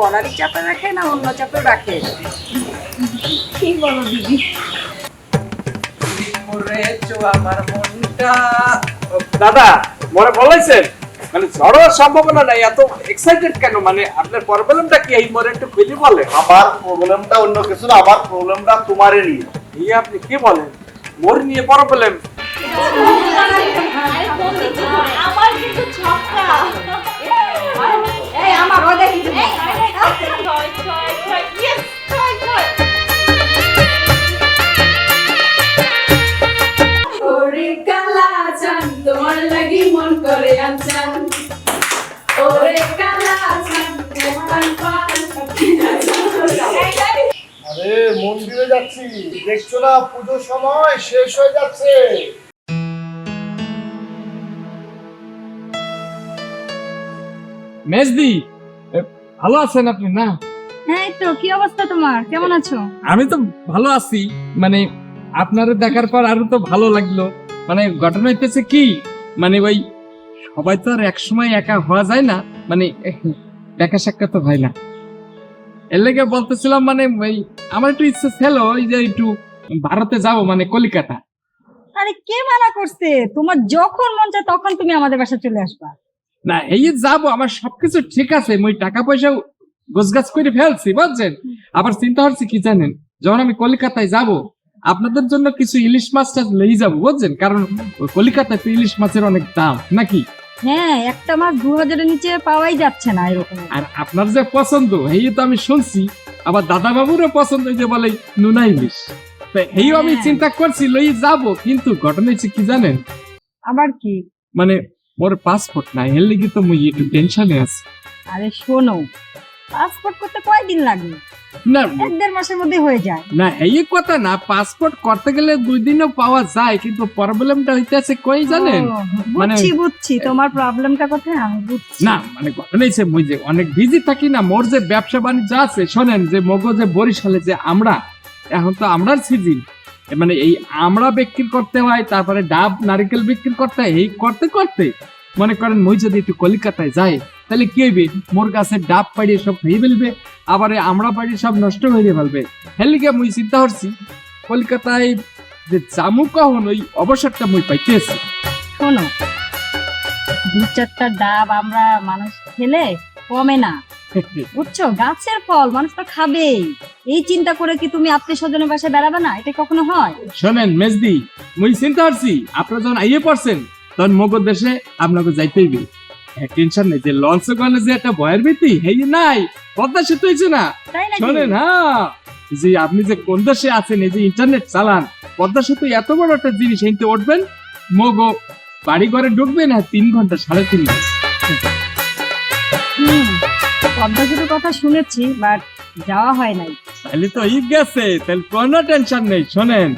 পড়ারই চাপে রাখে না অন্য চাপে রাখে? কি বলো দিদি? আমার মনটা দাদা মনে বলেছেন মানে ঝড়ের সম্ভাবনা নাই, এত এক্সাইটেড কেন? মানে আপনার প্রবলেমটা কি এই মরে একটু খুলে বলেন। আমার প্রবলেমটা অন্য কিছু না, আমার প্রবলেমটা তোমারে নিয়ে। এই আপনি কি বলেন? মোর নিয়ে প্রবলেম? আমার কিন্তু ছক্কা। এই আমার ওই দেখি ওরে কালা চান তোমার লাগি মন করে আনচান, ওরে কালা চান তোমার পান। আরে মন্দিরে যাচ্ছি, দেখছো না পুজোর সময় শেষ হয়ে যাচ্ছে। মেজদি ভালো আছেন আপনি? না হ্যাঁ তো কি অবস্থা তোমার, কেমন আছো? আমি তো ভালো আছি, মানে আপনারা দেখার পর আরো তো ভালো লাগলো। মানে ঘটনা হইতেছে কি, মানে ওই সবাই তো আর একসময় একা হওয়া যায় না, মানে দেখা সাক্ষাৎ তো হয় না। এর লেগে বলতেছিলাম মানে ওই আমার একটু ইচ্ছে ছিল ওই যে একটু ভারতে যাব, মানে কলিকাতা। আরে কে মানা করছে? তোমার যখন মন চায় তখন তুমি আমাদের বাসা চলে আসবা। না এই যাবো, আমার সবকিছু ঠিক আছে, মই টাকা পয়সা গোছগাছ করে ফেলছি বুঝছেন। আবার চিন্তা করছি কি জানেন, যখন আমি কলকাতায় যাব আপনাদের জন্য কিছু ইলিশ মাছ টাছ লেই যাবো বুঝছেন, কারণ কলকাতায় তো ইলিশ মাছের অনেক দাম নাকি। হ্যাঁ, একটা মাছ 2000-এর নিচে পাওয়াই যাচ্ছে না এরকম। আর আপনার যে পছন্দ এই তো আমি শুনছি, আবার দাদা বাবুরও পছন্দ যে বলে নুনা ইলিশ, এই আমি চিন্তা করছি লই যাব। কিন্তু ঘটনা হচ্ছে কি জানেন, আবার কি? মানে মোর পাসপোর্ট নাই, এর লেগে তো মুই একটু টেনশনে আছি। আরে শোনো, পাসপোর্ট করতে কয়দিন লাগে? না 1-1.5 মাসের মধ্যে হয়ে যায়। না এই কথা না, পাসপোর্ট করতে গেলে 2 দিনও পাওয়া যায়, কিন্তু প্রবলেমটা হইতেছে কই জানেন, মানে বুঝছি তোমার প্রবলেমটা কোথায় আমি বুঝছি। না মানে ঘটনা হচ্ছে মুই যে অনেক বিজি থাকি না, মোর যে ব্যবসা বাণিজ্য আছে শোনেন, যে মগজে বরিশালে যে আমরা এখন তো আমরার সিজন, মানে এই আমরা বিক্রি করতে হয়, তারপরে ডাব নারকেল বিক্রি করতে হয়, এই করতে করতে মনে করেন মুই যদি একটু কলিকাতায় যাই তাহলে কি হইবে, মোর গাছের ডাব পাড়িয়ে সব খেয়ে ফেলবে, আবার আমরা পাড়ি সব নষ্ট হয়ে ফেলবে। হেলিকে মুই চিন্তা করছি কলকাতায় যে জামু কখন ওই অবসরটা মুই পাইতেছি। শোনো, 2-4টা ডাব আমরা মানুষ খেলে কমে না, বুঝছো? গাছের ফল মানুষ তো খাবেই। এই চিন্তা করে কি তুমি আত্মীয় স্বজনের বাসায় বেড়াবে না? এটা কখনো হয়? শোনেন মেজদি, মুই চিন্তা করছি আপনারা যখন আইয়ে পড়ছেন তখন মগর দেশে আপনাকে যাইতেই হবে। টেনশন নেই, যে লঞ্চ গনে যে একটা ভয়ের ভীতি এই নাই, পদ্মা সেতু হয়েছে না। তাই নাকি? শোনেন হ্যাঁ, যে আপনি যে কোন দেশে আছেন, এই যে ইন্টারনেট চালান, পদ্মা সেতু এত বড় একটা জিনিস, এইতে উঠবেন মগো বাড়ি ঘরে ঢুকবেন আর 3 ঘন্টা 3.5 ঘন্টা। পদ্মা সেতুর কথা শুনেছি, বাট যাওয়া হয় নাই। তাহলে তো ই গেছে, তাহলে কোনো টেনশন নেই। শোনেন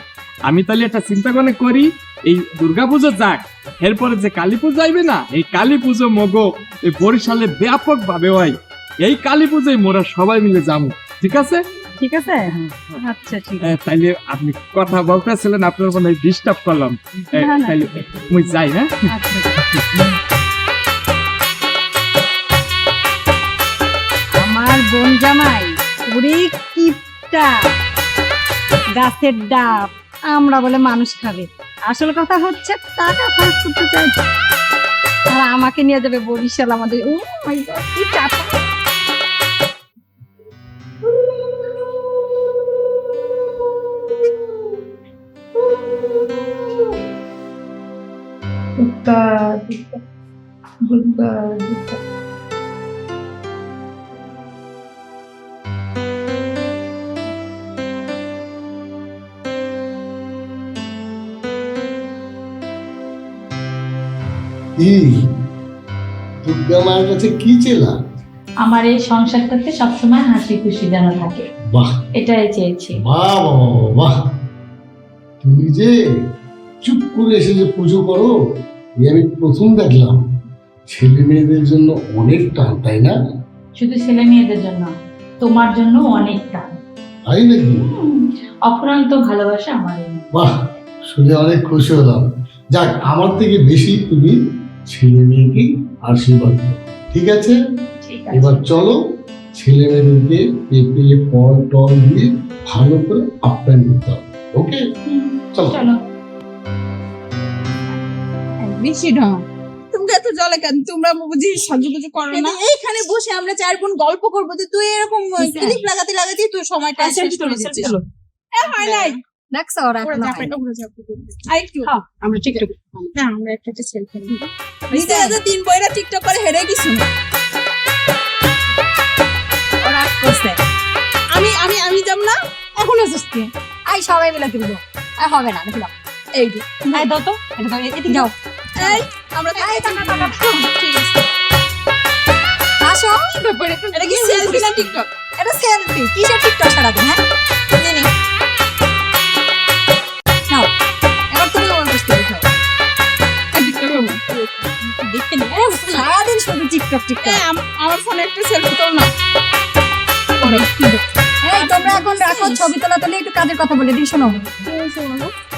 আমি তাহলে একটা চিন্তা করে করি, এই দুর্গাপুজো যাক, এরপরে যে কালী পুজো আইবে না, এই কালী পুজো মগো এই বরিশালে ব্যাপক ভাবে হয়। এই কালী পুজোয় মোরা সবাই মিলে যাবো, ঠিক আছে? ঠিক আছে, আচ্ছা ঠিক আছে। তাইলে আপনি কথা বলতেছিলেন, আপনার মনে হয় ডিস্টার্ব করলাম, না, না। তাইলে মুই যাই। হ্যাঁ আচ্ছা। আমার বোন জামাই পুরি কিপটা, গাছের ডাব আমরা বলে মানুষ খাবে। আসল কথা হচ্ছে টাকা খরচ করতে চাই, আর আমাকে নিয়ে যাবে বরিশাল। আমাদের ও মাই গড, কি টাকা! দুর্গা মায়ের কাছে কি চেলা? আমার এই সংসারটাতে সবসময় হাসি খুশি যেন থাকে, বাহ, এটাই চেয়েছি। বাহ বাহ বাহ, তুমি যে চুপ করে এসে যে পুজো করো, আমি প্রথম দেখলাম। ছেলে মেয়েদের জন্য অনেক টান, তাই না? শুধু ছেলে মেয়েদের জন্য, তোমার জন্য অনেকটা। তাই নাকি? অফুরন্ত ভালোবাসা আমার। বাহ, শুনে অনেক খুশি হলাম। যাক, আমার থেকে বেশি তুমি ছেলে মেয়েকে আশীর্বাদ করো, ঠিক আছে? ঠিক এবার আছে। চলো ছেলে মেয়েদেরকে পেঁপে ফল টল দিয়ে ভালো করে আপ্যায়ন করতে হবে। ওকে, চলো। চলো বেশি ঢং তুমি এত জলে কেন? তোমরা বুঝি সাজুগুজু করো না? এইখানে বসে আমরা চার বোন গল্প করবো, তো তুই এরকম ক্লিপ লাগাতে লাগাতে তুই সময়টা শেষ করে দিচ্ছিস। হয় নাই, দেখছো ওরা এখনো হয় না। আরেকটু আমরা টিকটক না, আমরা একটা সেলফি নিব। নিজে আজ 3 বইরা টিকটক করে হেরে কিছু না। ওরা করছে। আমি যাব না এখন আসছিস তুই? আই সবাই মিলে তুলবো। আর হবে না, দেখো। এই যে আই দাও তো, এটা দাও, এদিকে যাও। এই আমরা আই টাকা টাকা। ঠিক আছে। আসো। এটা কি সেলফি না টিকটক? এটা সেলফি। কিসের টিকটক ছাড়া দিন, হ্যাঁ? জানি নাও। এবার তুমি ওর কাছ থেকে খাও। টিকটক করব। দেখে নি। সারাদিন শুধু টিকটক টিকটক। আমার ফোনে একটা সেলফি তোল না। এই তোমরা এখন রাখো ছবি তোলা তুলে একটু কাজের কথা বলে দিই, শোনো।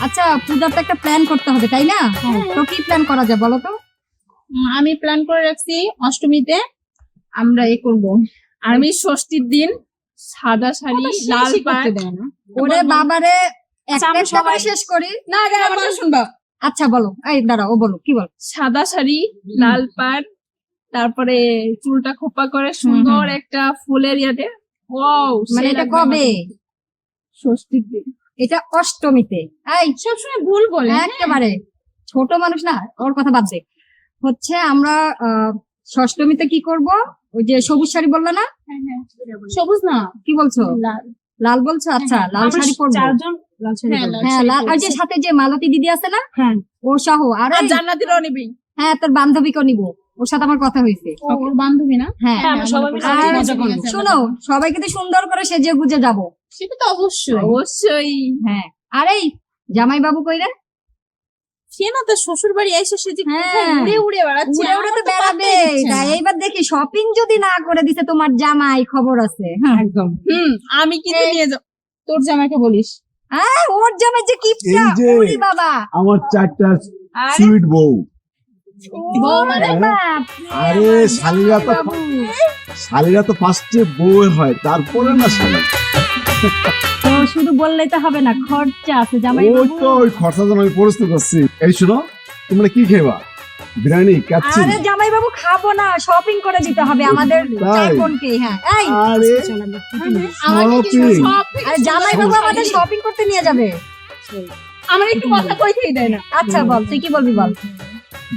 আচ্ছা, পূজার তো একটা প্ল্যান করতে হবে, তাই না? তো কি প্ল্যান করা যায় বলো তো? আমি প্ল্যান করে রাখছি অষ্টমীতে আমরা করব। আর আমি ষষ্ঠীর দিন সাদা শাড়ি লাল পাড়। ওরে বাবারে, একটা আমরা সবাই সবাই শেষ করি। না আগে আমার শুনবা। আচ্ছা বলো, এই দাঁড়াও, ও বলো কি বল। সাদা শাড়ি লাল পাড়, তারপরে চুলটা খোপা করে সুন্দর একটা ফুলের ইয়াতে। ওয়াও, মানে এটা কবে? ষষ্ঠীর দিন। এটা অষ্টমীতে। এই সবসময় ভুল বলে। একেবারে ছোট মানুষ না, ওর কথা বাদ দে। হচ্ছে আমরা ষষ্ঠমীতে কি করব? ওই যে সবুজ শাড়ি বললা না? সবুজ না, কি বলছো? লাল। লাল বলছো? আচ্ছা, লাল আমরা শাড়ি পরবো। চারজন লাল শাড়ি হ্যাঁ, পরবো। হ্যাঁ, লাল। আর যে সাথে যে মালতী দিদি আছে না, হ্যাঁ, ও সহ। আর আর ওই- জান্নাতিরও নিবি। হ্যাঁ, তোর বান্ধবীকেও নিব, ওর সাথে আমার কথা হয়েছে। ওর বান্ধবী না? হ্যাঁ, আমরা সবাই মিলে আর মজা করবো। শোনো, সবাই কিন্তু সুন্দর করে সেজে গুজে যাবো। সেটা তো অবশ্যই অবশ্যই। হ্যাঁ, আর এই জামাই বাবু কইরা? সে না তার শ্বশুর বাড়ি এসে সে যে হ্যাঁ, উড়ে উড়ে বেড়াচ্ছে। উড়ে উড়ে তো বেড়াবে। তা এইবার দেখি শপিং যদি না করে দিছে তোমার জামাই, খবর আছে। একদম। আমি কিন্তু নিয়ে যাব। তোর জামাইকে বলিস। ওর জামাই যে কিপটা, এই যে। ওরে বাবা। আমার চারটা আরে সুইট বউ। বউ মানে বাপ, আরে শালিরা তো শালিরা তো ফার্স্টে বউ হয়, তারপরে না শালি। তো শুধু বললেই তো হবে না, খরচা আছে জামাই ওই বাবু। তো ওই খরচা জন্য আমি প্রস্তুত করছি। এই শোনো, তোমরা কি খেবা? বিরিয়ানি, কাচ্চি? আরে জামাই বাবু খাবো না, শপিং করে দিতে হবে আমাদের তাই? চার বোনকে। হ্যাঁ, এই আরে আমাকে কি shopping। সব থেকে আরে জামাই বাবু আমাদের শপিং করতে নিয়ে যাবে। আমার একটু কথা কইতেই দেয় না। আচ্ছা বল, তুই কি বলবি বল।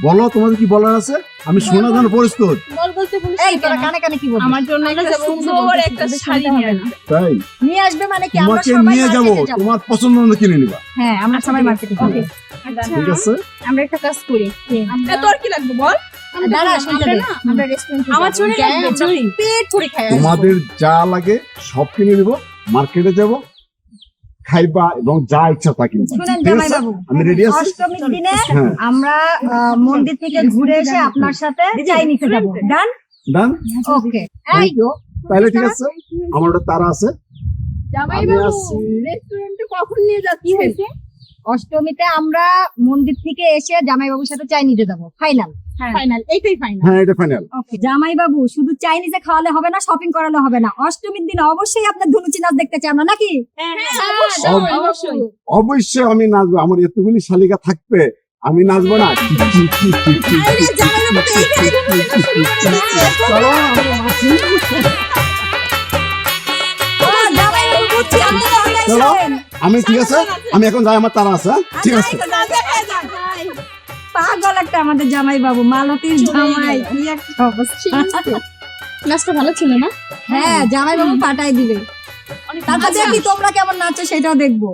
বলো, তোমাদের কি বলার আছে? আমি শোনার জন্য প্রস্তুত। বল বলতে বলিস। এই তোরা কানে কানে কি বলবি? আমার জন্য একটা সুন্দর একটা শাড়ি নিয়ে আসবে। তাই নিয়ে আসবে মানে কি? আমরা তোমাকে সবাই নিয়ে যাবো, মার্কেটে যাবো। তোমার পছন্দ মতো কিনে নিবা। হ্যাঁ, আমরা সবাই মার্কেটে যাবো। ওকে। ঠিক আছে? আমরা একটা কাজ করি। তোর কি লাগবে বল? দাঁড়া, শুনতে দে। আমরা রেস্টুরেন্টে আমার চুরি লাগবে, চুরি। পেট ভরে খাই আসবো। তোমাদের যা লাগে সব কিনে নিবো, মার্কেটে যাব, খাইবা এবং যা ইচ্ছা তা কিনবা। শুনেন ঠিক জামাই আছে? বাবু, আমি রেডি আছি। অষ্টমীর দিনে হ্যাঁ, আমরা মন্দির থেকে ঘুরে এসে আপনার সাথে চাই নিতে যাবো। ডান? ডান। ওকে। এই তাহলে ঠিক আছে, আমার ওটা তারা আছে। জামাই আমি বাবু আসছি। রেস্টুরেন্টে কখন নিয়ে যাচ্ছি? অষ্টমীতে আমরা মন্দির থেকে এসে জামাই বাবুর সাথে চাই নিতে যাবো। ফাইনাল? ফাইনাল, এইটাই ফাইনাল। হ্যাঁ, এটা ফাইনাল। ওকে। জামাই বাবু শুধু চাইনিজে খাওয়ালে হবে না, শপিং করালে হবে না। অষ্টমীর দিন অবশ্যই আপনার ধুনুচি নাচ দেখতে চাই আমরা, নাকি? অবশ্যই অবশ্যই। অবশ্যই আমি নাচবো, আমার এতগুলি শালিকা থাকবে, আমি নাচবো না? আরে জামাই বাবু তো এইখানে ঘুরতে শুরু করে দিয়েছে। চলো, আমরা নাচি। ও, জামাই বাবু বুঝছি, আপনি তো অনেক চলো। শোনেন। আমি ঠিক আছে, আমি এখন যাই, আমার তারা আছে। হ্যাঁ? ঠিক আছে। না দেখায় যাক। পাগল একটা আমাদের জামাই বাবু, মালতীর জামাই, কি একটা অবস্থা। নাচটা ভালো ছিল না? হ্যাঁ, জামাই বাবু পাঠাই দিবে। তারপর দেখি তোমরা কেমন নাচো, সেটাও দেখবো।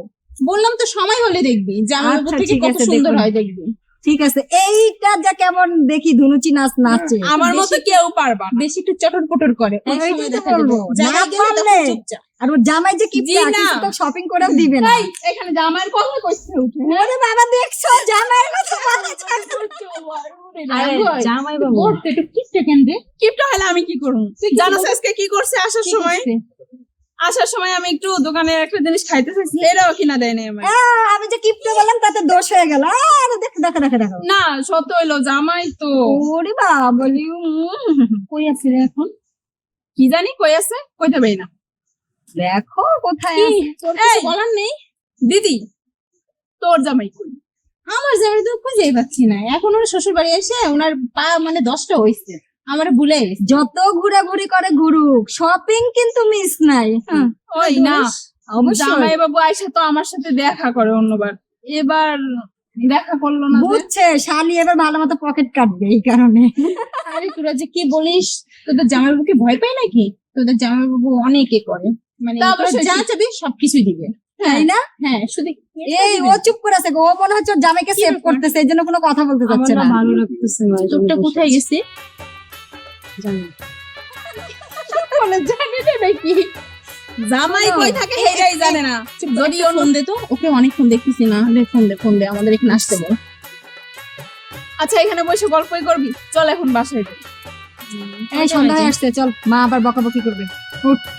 বললাম তো সময় হলে দেখবি জামাই বাবু আচ্ছা, থেকে ঠিক কত আছে, সুন্দর দেখুন। হয় দেখবি। ঠিক আছে, এইটা যা কেমন দেখি ধুনুচি নাচ নাচে। আমার মতো কেউ পারবা না। বেশি একটু চটর পটর করে। ওই এইটাই সময় তো দেখা বলবো। যাবে। জামাই না গেলে তখন পারলে। চুপচাপ। আর ওর জামাই যে কি জি না। শপিং করেও দিবে না। এই, এখানে জামাইয়ের কথা কইছে উঠে। ওরে বাবা, দেখছো জামাইয়ের কথা বলা যায় না। আরে জামাই বাবু, বলতে একটু কিপটা কেন রে? কিপটা হলে আমি কি করব? জানো আজকে কি করছে আসার সময়? আসার সময় আমি একটু দোকানে একটা জিনিস খাইতে চাইছি, এরাও কিনা দেয় না আমার। আমি যে কিপটা বললাম তাতে দোষ হয়ে গেল। আরে দেখো দেখো দেখো দেখো। না সত্য হইলো জামাই তো। ওরে বাবা, বলি কই আছে রে এখন? কি জানি কই আছে, কইতে পারি না। দেখো কোথায় কি, আছে। তোর কিছু বলার নেই? দিদি, তোর জামাই কই? আমার জামাই তো খুঁজেই পাচ্ছি না। এখন ওর শ্বশুর বাড়ি এসে ওনার পা মানে 10টা হয়েছে, আমার ভুলে গেছে। যত ঘোরাঘুরি করে ঘুরুক, শপিং কিন্তু মিস নাই। হ্যাঁ, ওই না, অবশ্যই জামাই বাবু আইসা তো আমার সাথে দেখা করে অন্যবার, এবার দেখা করলো না যে। বুঝছে শালি এবার ভালো মতো পকেট কাটবে এই কারণে। আরে তোরা যে কি বলিস, তোদের জামাইবাবুকে ভয় পায় নাকি? তোদের জামাইবাবু অনেকে করে, মানে তা তোরা অবশ্যই যা চাবি সবকিছুই দিবে। তাই না? হ্যাঁ, শুধু এই ও চুপ করে আছে গো, ও মনে হচ্ছে ওর জামাইকে কি সেভ ব্যাপার? করতেছে, এই জন্য কোনো কথা বলতে আমার চাচ্ছে না না। ভালো লাগতেছে না, এই জন্য চোখটা বসে কোথায় আছি। গেছে? জানি না। বলে জানি না নাকি? জামাই কই থাকে সেটাই জানে না। যদি ফোন দে তো, ওকে অনেকক্ষণ দেখতেছি না। ফোন দে, আমাদের এখানে আসতে বল। আচ্ছা এখানে বসে গল্পই করবি, চল এখন বাসায় যাই। এই সন্ধ্যা হয়ে আসছে, চল, মা আবার বকাবকি করবে।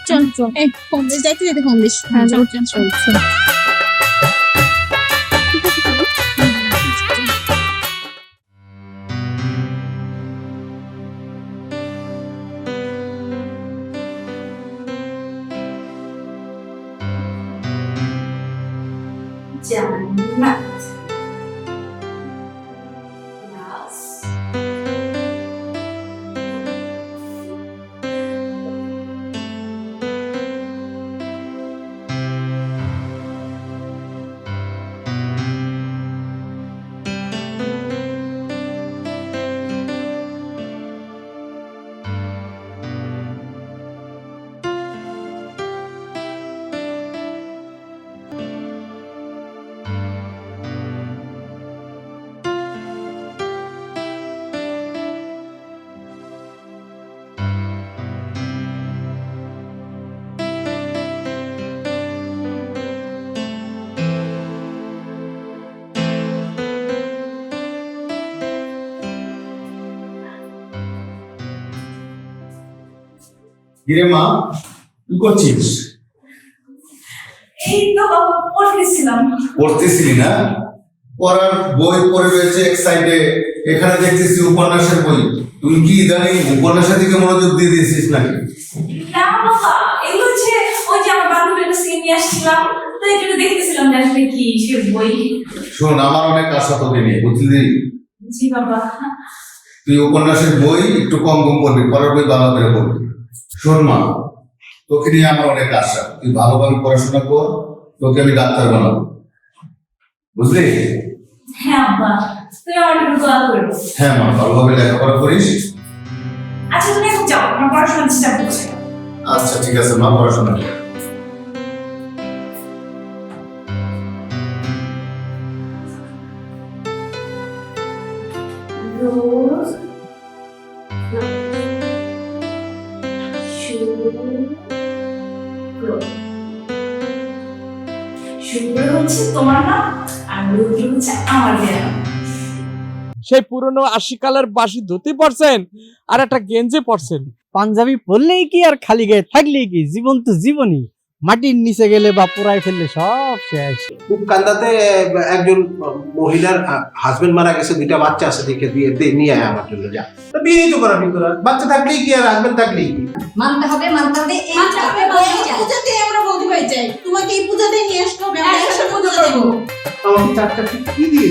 চল চল, এই ফোন দে, যাইতে যেতে ফোন দিস। হ্যাঁ, চল চল চল চল। জান্নাত। কিরে মা, কি করছিস? এই তো পড়তেছিলাম। পড়তেছিলি না? পড়ার বই পড়ে রয়েছে এক সাইডে, এখানে দেখতেছি উপন্যাসের বই। তুই কি ইদানিং উপন্যাসের দিকে মনোযোগ দিয়ে দিয়েছিস নাকি? না বাবা, এগুলো হচ্ছে ওই যে আমার বান্ধবীর কাছে নিয়ে আসছিলাম, তো এগুলো দেখতেছিলাম যে আসলে কি সে বই। শোন, আমার অনেক আশা তোকে নিয়ে, বুঝলি? জি বাবা। তুই উপন্যাসের বই একটু কম কম পড়বি, পড়ার বই ভালো করে পড়বি। শোন মা, তোকে নিয়ে আমার অনেক আশা। তুই ভালোভাবে পড়াশোনা কর, তোকে আমি ডাক্তার বানাবো, বুঝলি? হ্যাঁ আব্বা, তুমি আমার একটু দোয়া করো। হ্যাঁ মা, ভালোভাবে লেখাপড়া করিস। আচ্ছা তুমি এখন যাও, আমার পড়াশোনা ডিস্টার্ব করছে। আচ্ছা ঠিক আছে মা, পড়াশোনা কর। রোজ শুক্র হচ্ছে তোমার নাম, আর রুদ্র হচ্ছে আমার দেয়া নাম। সেই পুরনো 80 কালের বাসি ধুতি পরছেন আর একটা গেঞ্জি পরছেন। পাঞ্জাবি পরলেই কি আর খালি গায়ে থাকলেই কি? জীবন তো জীবনই, মাটির নিচে গেলে বা পোড়ায় ফেললে সব শেষ। খুব কান্দাতে একজন মহিলার হাজবেন্ড মারা গেছে, 2টা বাচ্চা আছে, দেখে দিয়ে নিয়ে আয় আমার জন্য। যা তো বিয়েই তো করাবি তোরা, বাচ্চা থাকলেই কি আর হাজবেন্ড থাকলেই কি? মানতে হবে এই পূজাতে আমরা বৌদি ভাই চাই, তোমাকে এই পূজাতে নিয়ে আসতে হবে। আমরা একসাথে পুজো করবো। আমাকে 4টা কি দিয়ে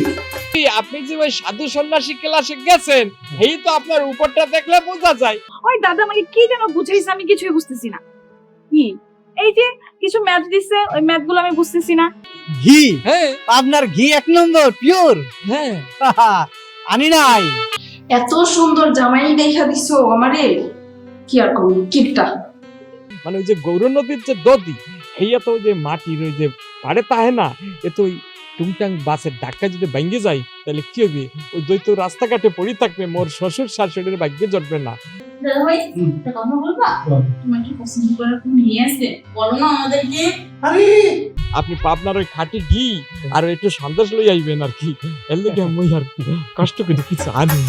আপনি যে ওই সাধু সন্ন্যাসী ক্লাসে গেছেন, এই তো আপনার উপরটা দেখলে বোঝা যায়। ওই দাদা আমাকে কি যেন বুঝাইছে, আমি কিছুই বুঝতেছি না। কি এই যে কিছু ম্যাথ দিচ্ছে, ওই ম্যাথ গুলো আমি বুঝতেছি না। ঘি, হ্যাঁ আপনার ঘি 1 নম্বর পিওর। হ্যাঁ, আনি নাই। এত সুন্দর জামাই দেখা দিছো আমারে, কি আর করব, কিপটা। মানে ওই যে গৌর নদীর যে নদী, হেয়া তো ওই যে মাটির ওই যে পাড়ে তাহে না, এ তো ওই টুংটাং বাসের ধাক্কা যদি ভেঙে যায় তাহলে কি হবে? ওই দ্বৈত রাস্তাঘাটে পড়ে থাকবে, মোর শ্বশুর শাশুড়ির ভাগ্যে জড়বে না। দাদা ভাই একটা কথা বলবা? তোমার কি পছন্দ করার কোনো মেয়ে আছে? বলো না আমাদেরকে। আরে আপনি পাবনার ওই খাঁটি ঘি আর একটু সন্দেশ লই আইবেন আর কি, এর লেগে মই আর কষ্ট করে কিছু আনি।